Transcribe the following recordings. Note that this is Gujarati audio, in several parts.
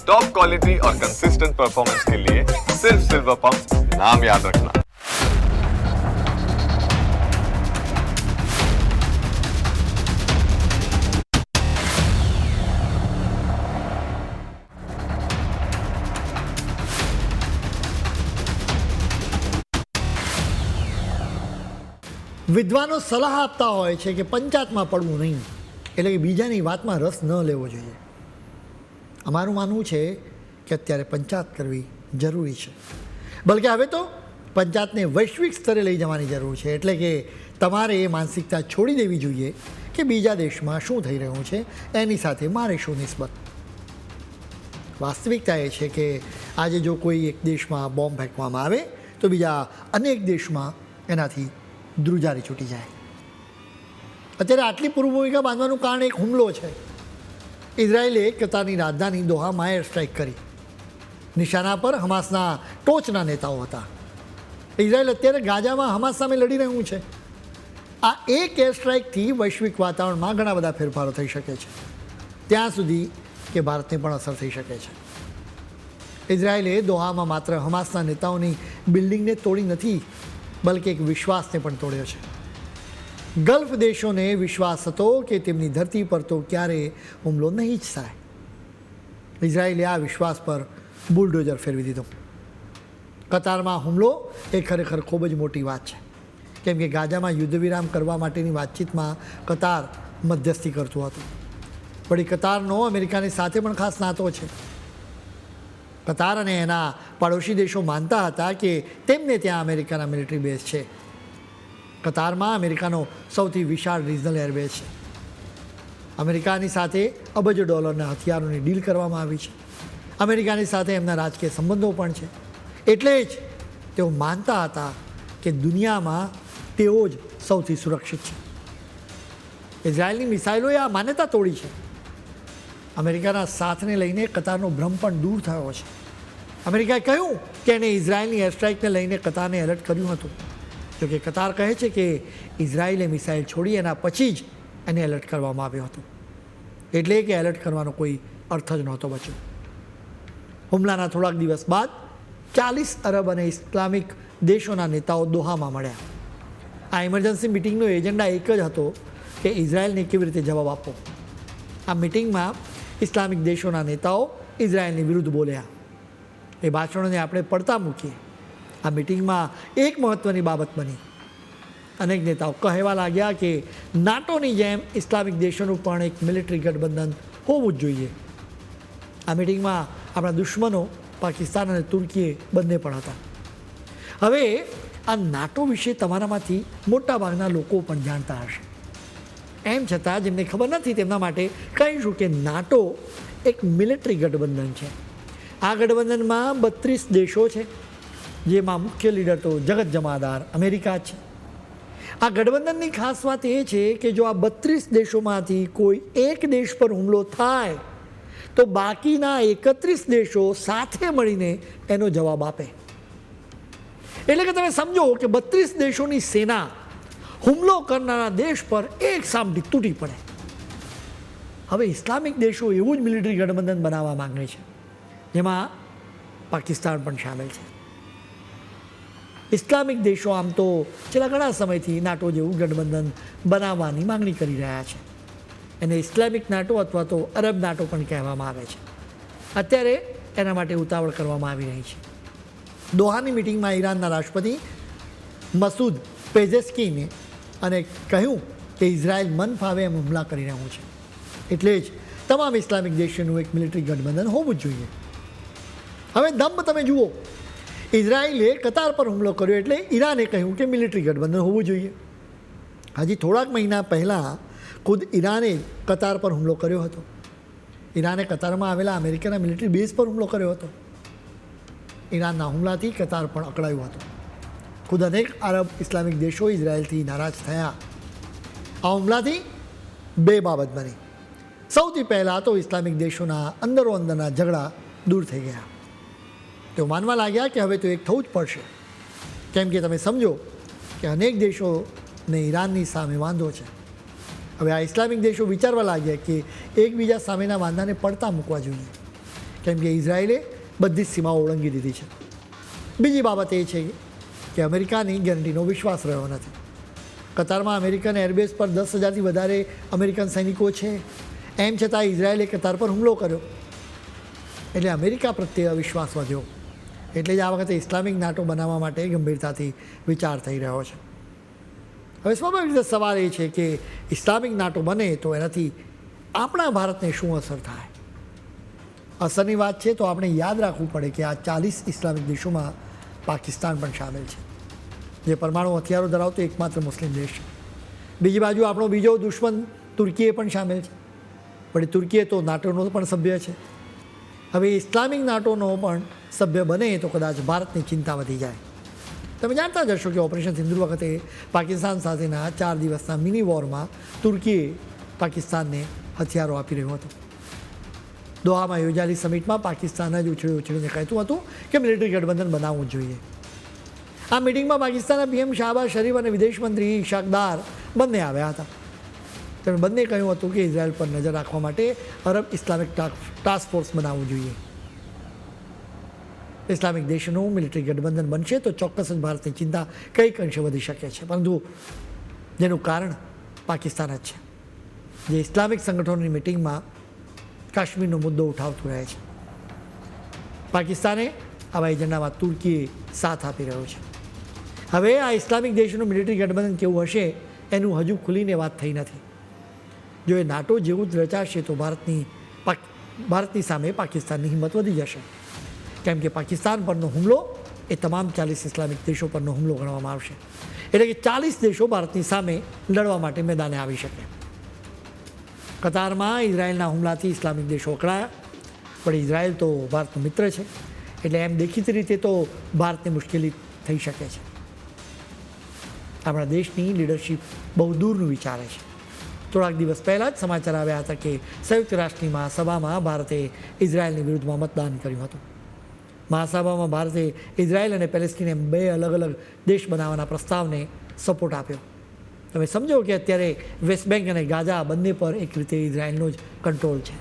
टॉप क्वालिटी और कंसिस्टेंट परफॉर्मेंस के लिए सिर्फ सिल्वर पंप नाम याद रखना। વિદ્વાનો સલાહ આપતા હોય છે કે પંચાયતમાં પડવું નહીં, એટલે કે બીજાની વાતમાં રસ ન લેવો જોઈએ. અમારું માનવું છે કે અત્યારે પંચાયત કરવી જરૂરી છે, બલકે હવે તો પંચાયતને વૈશ્વિક સ્તરે લઈ જવાની જરૂર છે. એટલે કે તમારે એ માનસિકતા છોડી દેવી જોઈએ કે બીજા દેશમાં શું થઈ રહ્યું છે એની સાથે મારે શું નિસ્બત. વાસ્તવિકતા એ છે કે આજે જો કોઈ એક દેશમાં બોમ્બ ફેંકવામાં આવે તો બીજા અનેક દેશમાં એનાથી ધ્રુજારી છૂટી જાય. અત્યારે આટલી પૂર્વ ભૂમિકા બાંધવાનું કારણ એક હુમલો છે. ઇઝરાયેલે કતારની રાજધાની દોહામાં એર સ્ટ્રાઇક કરી. નિશાના પર હમાસના ટોચના નેતાઓ હતા. ઇઝરાયેલ અત્યારે ગાઝામાં હમાસ સામે લડી રહ્યું છે. આ એક એર સ્ટ્રાઇકથી વૈશ્વિક વાતાવરણમાં ઘણા બધા ફેરફારો થઈ શકે છે, ત્યાં સુધી કે ભારતને પણ અસર થઈ શકે છે. ઇઝરાયેલે દોહામાં માત્ર હમાસના નેતાઓની બિલ્ડિંગને તોડી નથી, બલકે એક વિશ્વાસને પણ તોડ્યો છે. ગલ્ફ દેશોને વિશ્વાસ હતો કે તેમની ધરતી પર તો ક્યારેય હુમલો નહીં જ થાય. ઇઝરાયેલે આ વિશ્વાસ પર બુલડોઝર ફેરવી દીધો. કતારમાં હુમલો એ ખરેખર ખૂબ જ મોટી વાત છે, કેમ કે ગાઝામાં યુદ્ધ વિરામ કરવા માટેની વાતચીતમાં કતાર મધ્યસ્થી કરતું હતું. વળી કતારનો અમેરિકાની સાથે પણ ખાસ નાતો છે. કતાર અને એના પડોશી દેશો માનતા હતા કે તેમને ત્યાં અમેરિકાના મિલિટરી બેઝ છે. કતારમાં અમેરિકાનો સૌથી વિશાળ રિજનલ એરબેઝ છે. અમેરિકાની સાથે અબજો ડોલરના હથિયારોની ડીલ કરવામાં આવી છે. અમેરિકાની સાથે એમના રાજકીય સંબંધો પણ છે. એટલે જ તેઓ માનતા હતા કે દુનિયામાં તેઓ જ સૌથી સુરક્ષિત છે. ઇઝરાયેલની મિસાઇલોએ આ માન્યતા તોડી છે. અમેરિકાના સાથને લઈને કતારનો ભ્રમ પણ દૂર થયો છે. અમેરિકાએ કહ્યું કે એણે ઇઝરાયેલની એર સ્ટ્રાઇકને લઈને કતારને એલર્ટ કર્યું હતું. જોકે કતાર કહે છે કે ઇઝરાયેલે મિસાઇલ છોડી એના પછી જ એને એલર્ટ કરવામાં આવ્યો હતો. એટલે કે એલર્ટ કરવાનો કોઈ અર્થ જ નહોતો બચ્યો. હુમલાના થોડાક દિવસ બાદ 40 અરબ અને ઇસ્લામિક દેશોના નેતાઓ દોહામાં મળ્યા. આ ઇમરજન્સી મિટિંગનો એજન્ડા એક જ હતો કે ઇઝરાયેલને કેવી રીતે જવાબ આપવો. આ મિટિંગમાં ઇસ્લામિક દેશોના નેતાઓ ઇઝરાયેલની વિરુદ્ધ બોલ્યા. એ ભાષણોને આપણે પડતા મૂકીએ. આ મિટિંગમાં એક મહત્ત્વની બાબત બની. અનેક નેતાઓ કહેવા લાગ્યા કે નાટોની જેમ ઇસ્લામિક દેશોનું પણ એક મિલિટરી ગઠબંધન હોવું જ જોઈએ. આ મિટિંગમાં આપણા દુશ્મનો પાકિસ્તાન અને તુર્કી બંને પણ હતા. હવે આ નાટો વિશે તમારામાંથી મોટાભાગના લોકો પણ જાણતા હશે. એમ છતાં જેમને ખબર નથી તેમના માટે કહીશું કે નાટો એક મિલિટરી ગઠબંધન છે. આ ગઠબંધનમાં 32 દેશો છે, જેમાં મુખ્ય લીડર તો જગત જમાદાર અમેરિકા છે. આ ગઠબંધનની ખાસ વાત એ છે કે જો આ 32 દેશોમાંથી કોઈ એક દેશ પર હુમલો થાય તો બાકીના 31 દેશો સાથે મળીને એનો જવાબ આપે. એટલે કે તમે સમજો કે 32 દેશોની સેના હુમલો કરનારા દેશ પર એક સામટી તૂટી પડે. હવે ઇસ્લામિક દેશો એવું જ મિલિટરી ગઠબંધન બનાવવા માંગે છે, જેમાં પાકિસ્તાન પણ સામેલ છે. ઇસ્લામિક દેશો આમ તો છેલ્લા ઘણા સમયથી નાટો જેવું ગઠબંધન બનાવવાની માંગણી કરી રહ્યા છે. એને ઇસ્લામિક નાટો અથવા તો અરબ નાટો પણ કહેવામાં આવે છે. અત્યારે એના માટે ઉતાવળ કરવામાં આવી રહી છે. દોહાની મિટિંગમાં ઈરાનના રાષ્ટ્રપતિ મસૂદ પેઝેસ્કીને અને કહ્યું કે ઇઝરાયલ મન ફાવે એમ હુમલા કરી રહ્યું છે, એટલે જ તમામ ઇસ્લામિક દેશોનું એક મિલિટરી ગઠબંધન હોવું જ જોઈએ. હવે દંભ તમે જુઓ, ઇઝરાયેલે કતાર પર હુમલો કર્યો એટલે ઈરાને કહ્યું કે મિલિટરી ગઠબંધન હોવું જોઈએ. હજી થોડાક મહિના પહેલાં ખુદ ઈરાને કતાર પર હુમલો કર્યો હતો. ઈરાને કતારમાં આવેલા અમેરિકાના મિલિટરી બેઝ પર હુમલો કર્યો હતો. ઈરાનના હુમલાથી કતાર પણ અકળાયું હતું. ખુદ અનેક અરબ ઇસ્લામિક દેશો ઇઝરાયેલથી નારાજ થયા. આ હુમલાથી બે બાબત બની. સૌથી પહેલાં તો ઇસ્લામિક દેશોના અંદરો અંદરના ઝઘડા દૂર થઈ ગયા. તેઓ માનવા લાગ્યા કે હવે તો એક થવું જ પડશે, કેમ કે તમે સમજો કે અનેક દેશોને ઈરાનની સામે વાંધો છે. હવે આ ઇસ્લામિક દેશો વિચારવા લાગ્યા કે એકબીજા સામેના વાંધાને પડતા મૂકવા જોઈએ. કેમ કે ઇઝરાયેલે બધી જ સીમાઓ ઓળંગી દીધી છે. બીજી બાબત એ છે કે અમેરિકાની ગેરંટીનો વિશ્વાસ રહ્યો નથી. કતારમાં અમેરિકન એરબેઝ પર 10,000થી વધારે અમેરિકન સૈનિકો છે. એમ છતાં ઇઝરાયેલે કતાર પર હુમલો કર્યો, એટલે અમેરિકા પ્રત્યે અવિશ્વાસ વધ્યો. એટલે જ આ વખતે ઇસ્લામિક નાટો બનાવવા માટે ગંભીરતાથી વિચાર થઈ રહ્યો છે. હવે સ્વાભાવિક રીતે સવાલ એ છે કે ઇસ્લામિક નાટો બને તો એનાથી આપણા ભારતને શું અસર થાય. અસરની વાત છે તો આપણે યાદ રાખવું પડે કે આ 40 ઇસ્લામિક દેશોમાં પાકિસ્તાન પણ સામેલ છે, જે પરમાણુ હથિયારો ધરાવતો એકમાત્ર મુસ્લિમ દેશ છે. બીજી બાજુ આપણો બીજો દુશ્મન તુર્કી પણ સામેલ છે, પણ તુર્કી તો નાટોનો પણ સભ્ય છે. હવે ઇસ્લામિક નાટોનો પણ સભ્ય બને તો કદાચ ભારતની ચિંતા વધી જાય. તમે જાણતા જ હશો કે ઓપરેશન સિંદૂર વખતે પાકિસ્તાન સાથેના 4 દિવસના મિની વોરમાં તુર્કીએ પાકિસ્તાનને હથિયારો આપી રહ્યું હતું. દોહામાં યોજાયેલી સમિટમાં પાકિસ્તાન જ ઉછળીને કહેતું હતું કે મિલિટરી ગઠબંધન બનાવવું જોઈએ. આ મિટિંગમાં પાકિસ્તાનના પીએમ શાહબાઝ શરીફ અને વિદેશ મંત્રી ઇશાક દાર બંને આવ્યા હતા. તેમણે બંને કહ્યું હતું કે ઇઝરાયલ પર નજર રાખવા માટે અરબ ઇસ્લામિક ટાસ્ક ફોર્સ બનાવવું જોઈએ. ઇસ્લામિક દેશનું મિલિટરી ગઠબંધન બનશે તો ચોક્કસ જ ભારતની ચિંતા કંઈક અંશે વધી શકે છે, પરંતુ જેનું કારણ પાકિસ્તાન જ છે, જે ઇસ્લામિક સંગઠનોની મિટિંગમાં કાશ્મીરનો મુદ્દો ઉઠાવતું રહે છે. પાકિસ્તાને આવા એજન્ડામાં તુર્કીએ સાથ આપી રહ્યો છે. હવે આ ઇસ્લામિક દેશોનું મિલિટરી ગઠબંધન કેવું હશે એનું હજુ ખુલીને વાત થઈ નથી. જો એ નાટો જેવું જ રચાશે તો ભારતની સામે પાકિસ્તાનની હિંમત વધી જશે, કેમ કે પાકિસ્તાન પરનો હુમલો એ તમામ 40 ઇસ્લામિક દેશો પરનો હુમલો ગણવામાં આવશે. એટલે કે 40 દેશો ભારતની સામે લડવા માટે મેદાને આવી શકે. કતારમાં ઇઝરાયલના હુમલાથી ઇસ્લામિક દેશો અકળાયા, પણ ઇઝરાયલ તો ભારતનો મિત્ર છે, એટલે એમ દેખીતી રીતે તો ભારતને મુશ્કેલી થઈ શકે છે. આપણા દેશની લીડરશિપ બહુ દૂરનું વિચારે છે. થોડાક દિવસ પહેલાં જ સમાચાર આવ્યા હતા કે સંયુક્ત રાષ્ટ્રની મહાસભામાં ભારતે ઇઝરાયલની વિરુદ્ધમાં મતદાન કર્યું હતું. મહાસભામાં ભારતે ઇઝરાયલ અને પેલેસ્ટીન એમ 2 અલગ અલગ દેશ બનાવવાના પ્રસ્તાવને સપોર્ટ આપ્યો. તમે સમજો કે અત્યારે વેસ્ટ બેંક અને ગાઝા બંને પર એક રીતે ઇઝરાયલનો જ કંટ્રોલ છે.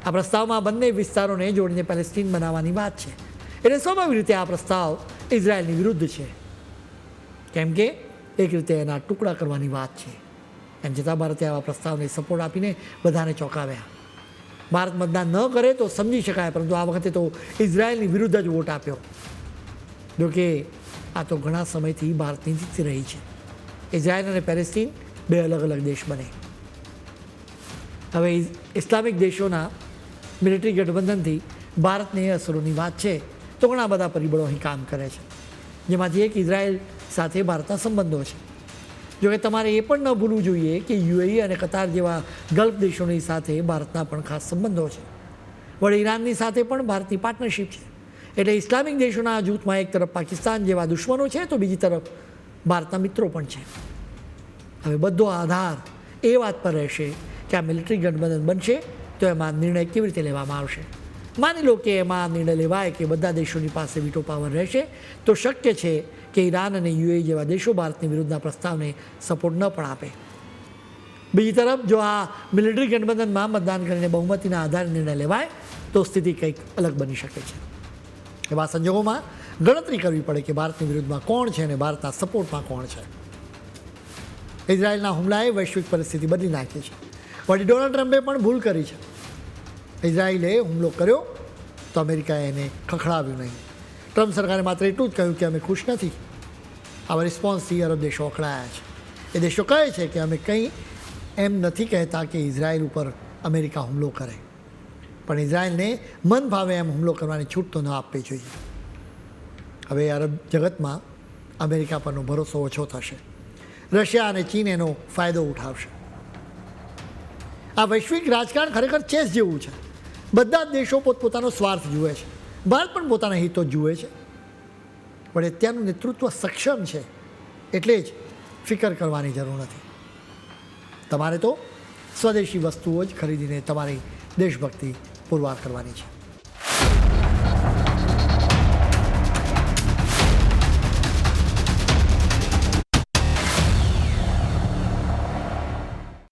આ પ્રસ્તાવમાં બંને વિસ્તારોને જોડીને પેલેસ્ટીન બનાવવાની વાત છે. એટલે સ્વાભાવિક રીતે આ પ્રસ્તાવ ઇઝરાયલની વિરુદ્ધ છે, કેમ કે એક રીતે એના ટુકડા કરવાની વાત છે. એમ છતાં ભારતે આવા પ્રસ્તાવને સપોર્ટ આપીને બધાને ચોંકાવ્યા. ભારત મતદાન ન કરે તો સમજી શકાય, પરંતુ આ વખતે તો ઇઝરાયલની વિરુદ્ધ જ વોટ આપ્યો. જોકે આ તો ઘણા સમયથી ભારતની નીતિ રહી છે. ઇઝરાયલ અને પેલેસ્ટીન 2 અલગ અલગ દેશ બને. હવે ઇસ્લામિક દેશોના મિલિટરી ગઠબંધનથી ભારતને અસરોની વાત છે તો ઘણા બધા પરિબળો અહીં કામ કરે છે, જેમાંથી એક ઇઝરાયલ સાથે ભારતના સંબંધો છે. જોકે તમારે એ પણ ન ભૂલવું જોઈએ કે યુએઈ અને કતાર જેવા ગલ્ફ દેશોની સાથે ભારતના પણ ખાસ સંબંધો છે. વળી ઈરાનની સાથે પણ ભારતની પાર્ટનરશિપ છે. એટલે ઇસ્લામિક દેશોના જૂથમાં એક તરફ પાકિસ્તાન જેવા દુશ્મનો છે તો બીજી તરફ ભારતના મિત્રો પણ છે. હવે બધો આધાર એ વાત પર રહેશે કે આ મિલિટરી ગઠબંધન બનશે તો એમાં નિર્ણય કેવી રીતે લેવામાં આવશે. માની લો કે એમાં નિર્ણય લેવાય કે બધા દેશોની પાસે વીટો પાવર રહેશે, તો શક્ય છે કે ઈરાન અને યુએઈ જેવા દેશો ભારતની વિરુદ્ધના પ્રસ્તાવને સપોર્ટ ન પણ આપે. બીજી તરફ જો આ મિલિટરી ગઠબંધનમાં મતદાન કરીને બહુમતીના આધારે નિર્ણય લેવાય તો સ્થિતિ કંઈક અલગ બની શકે છે. એવા સંજોગોમાં ગણતરી કરવી પડે કે ભારતની વિરુદ્ધમાં કોણ છે અને ભારતના સપોર્ટમાં કોણ છે. ઇઝરાયલના હુમલાએ વૈશ્વિક પરિસ્થિતિ બદલી નાખી છે. વળી ડોનાલ્ડ ટ્રમ્પે પણ ભૂલ કરી છે. ઇઝરાયલે હુમલો કર્યો તો અમેરિકાએ એને ખખડાવ્યું નહીં. ટ્રમ્પ સરકારે માત્ર એટલું જ કહ્યું કે અમે ખુશ નથી. આવા રિસ્પોન્સથી અરબ દેશો અકળાયા છે. એ દેશો કહે છે કે અમે કંઈ એમ નથી કહેતા કે ઇઝરાયલ ઉપર અમેરિકા હુમલો કરે, પણ ઇઝરાયલને મન ભાવે એમ હુમલો કરવાની છૂટ તો ન આપવી જોઈએ. હવે અરબ જગતમાં અમેરિકા પરનો ભરોસો ઓછો થશે. રશિયા અને ચીન એનો ફાયદો ઉઠાવશે. આ વૈશ્વિક રાજકારણ ખરેખર ચેસ જેવું છે. બધા જ દેશો પોતપોતાનો સ્વાર્થ જુએ છે. ભારત પણ પોતાના હિતો જુએ છે, પણ અત્યારનું નેતૃત્વ સક્ષમ છે, એટલે જ ફિકર કરવાની જરૂર નથી. તમારે તો સ્વદેશી વસ્તુઓ જ ખરીદીને તમારી દેશભક્તિ પુરવાર કરવાની છે.